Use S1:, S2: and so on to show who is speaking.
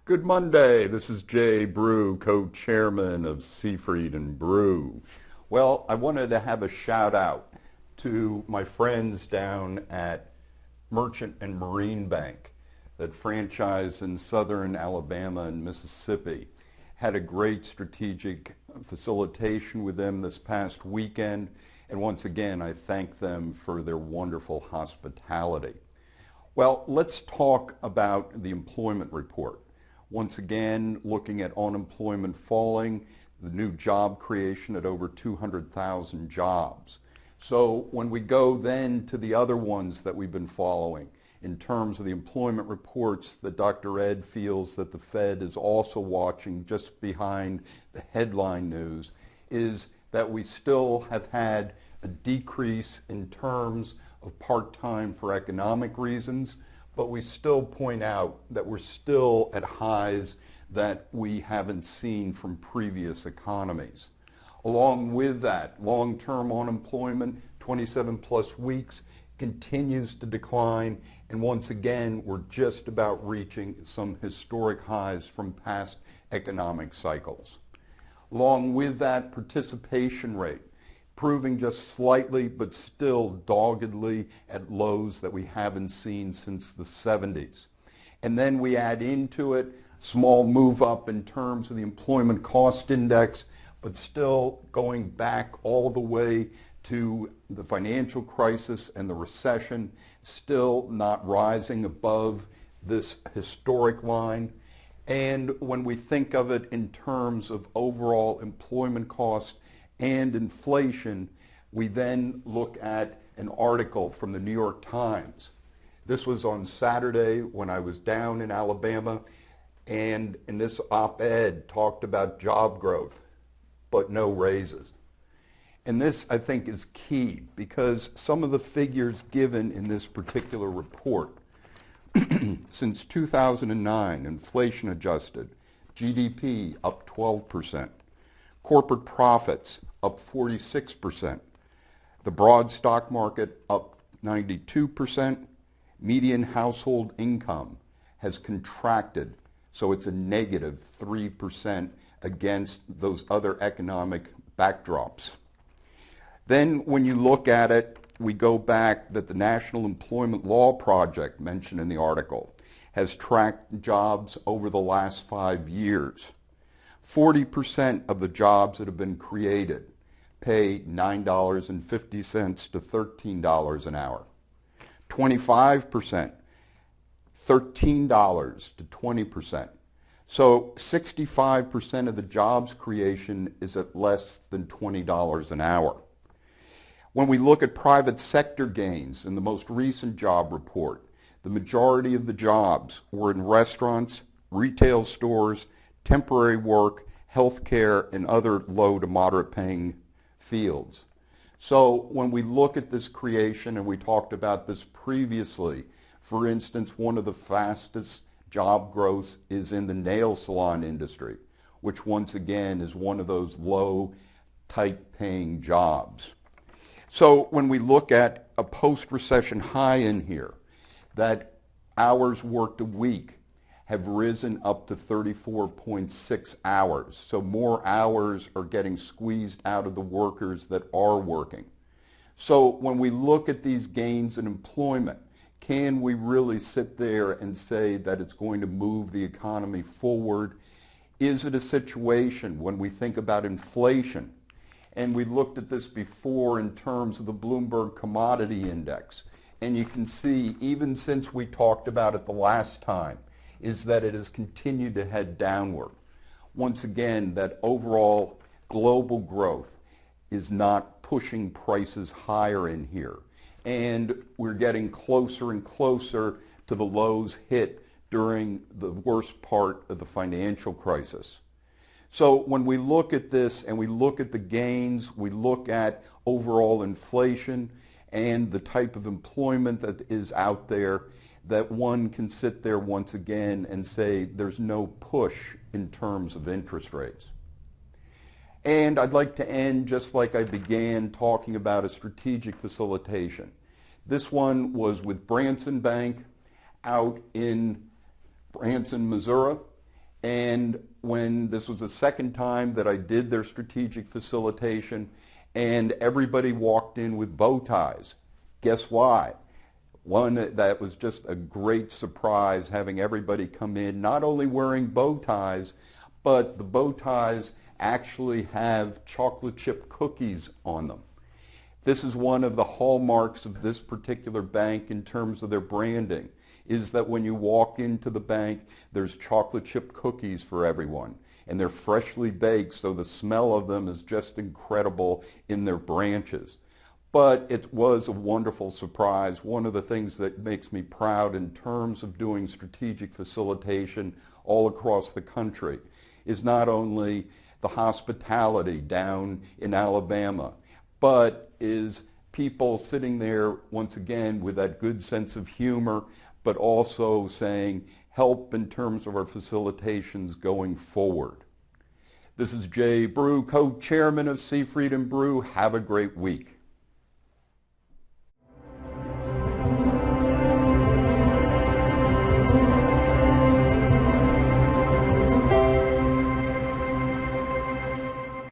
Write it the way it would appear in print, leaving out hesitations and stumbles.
S1: Good Monday. This is Jay Brew, co-chairman of Seafried and Brew. Well, I wanted to have a shout out to my friends down at Merchant and Marine Bank that franchise in southern Alabama and Mississippi. Had a great strategic facilitation with them this past weekend, and once again I thank them for their wonderful hospitality. Well, let's talk about the employment report. Once again, looking at unemployment falling, the new job creation at over 200,000 jobs. So when we go then to the other ones that we've been following, in terms of the employment reports that Dr. Ed feels that the Fed is also watching just behind the headline news, is that we still have had a decrease in terms of part-time for economic reasons, but we still point out that we're still at highs that we haven't seen from previous economies. Along with that, long-term unemployment, 27 plus weeks, continues to decline, and once again, we're just about reaching some historic highs from past economic cycles. Along with that, participation rate, improving just slightly, but still doggedly at lows that we haven't seen since the 70s. And then we add into it small move up in terms of the employment cost index, but still going back all the way to the financial crisis and the recession, still not rising above this historic line. And when we think of it in terms of overall employment cost and inflation, we then look at an article from the New York Times. This was on Saturday when I was down in Alabama, and in this op-ed talked about job growth, but no raises. And this, I think, is key because some of the figures given in this particular report, since 2009, inflation adjusted, GDP up 12%, corporate profits up 46%, the broad stock market up 92%, median household income has contracted, so it's a negative 3% against those other economic backdrops. Then when you look at it, we go back that the National Employment Law Project, mentioned in the article, has tracked jobs over the last 5 years. 40% of the jobs that have been created pay $9.50 to $13 an hour. 25%, $13 to 20%. So 65% of the jobs creation is at less than $20 an hour. When we look at private sector gains in the most recent job report, the majority of the jobs were in restaurants, retail stores, temporary work, healthcare, and other low to moderate paying fields. So when we look at this creation, and we talked about this previously, for instance, one of the fastest job growths is in the nail salon industry, which once again is one of those low, tight paying jobs. So when we look at a post-recession high in here, that hours worked a week have risen up to 34.6 hours. So more hours are getting squeezed out of the workers that are working. So when we look at these gains in employment, can we really sit there and say that it's going to move the economy forward? Is it a situation when we think about inflation? And we looked at this before in terms of the Bloomberg Commodity Index. And you can see, even since we talked about it the last time, is that it has continued to head downward. Once again, that overall global growth is not pushing prices higher in here. And we're getting closer and closer to the lows hit during the worst part of the financial crisis. So when we look at this and we look at the gains, we look at overall inflation and the type of employment that is out there, that one can sit there once again and say there's no push in terms of interest rates. And I'd like to end just like I began, talking about a strategic facilitation. This one was with Branson Bank out in Branson, Missouri, And when this was the second time that I did their strategic facilitation, and everybody walked in with bow ties. Guess why? One, that was just a great surprise, having everybody come in not only wearing bow ties, but the bow ties actually have chocolate chip cookies on them. This is one of the hallmarks of this particular bank in terms of their branding, is that when you walk into the bank, there's chocolate chip cookies for everyone. And they're freshly baked, so the smell of them is just incredible in their branches. But it was a wonderful surprise. One of the things that makes me proud in terms of doing strategic facilitation all across the country is not only the hospitality down in Alabama, but is people sitting there once again with that good sense of humor, but also saying help in terms of our facilitations going forward. This is Jay Brew, co-chairman of Seafried and Brew. Have a great week.